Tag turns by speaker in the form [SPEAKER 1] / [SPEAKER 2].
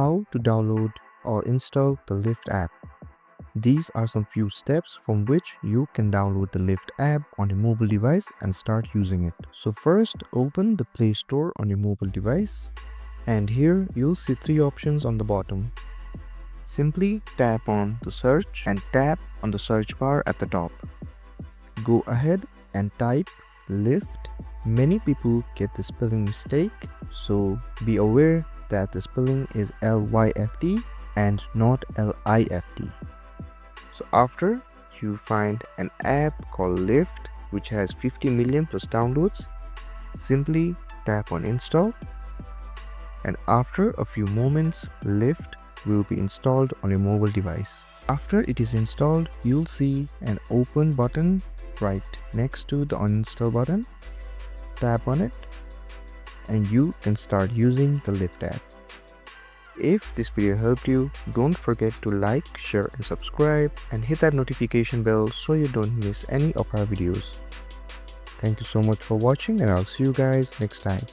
[SPEAKER 1] How to download or install the Lyft app. These are some few steps from which you can download the Lyft app on your mobile device and start using it. So first, open the Play Store on your mobile device, and here you'll see three options on the bottom. Simply tap on the search and tap on the search bar at the top. Go ahead and type Lyft. Many people get the spelling mistake, so be aware that the spelling is Lyft and not Lift. So after you find an app called Lyft which has 50 million plus downloads, simply tap on install, and after a few moments Lyft will be installed on your mobile device. After it is installed, you'll see an open button right next to the uninstall button. Tap on it and you can start using the Lyft app. If this video helped you, don't forget to like, share and subscribe, and hit that notification bell so you don't miss any of our videos. Thank you so much for watching, and I'll see you guys next time.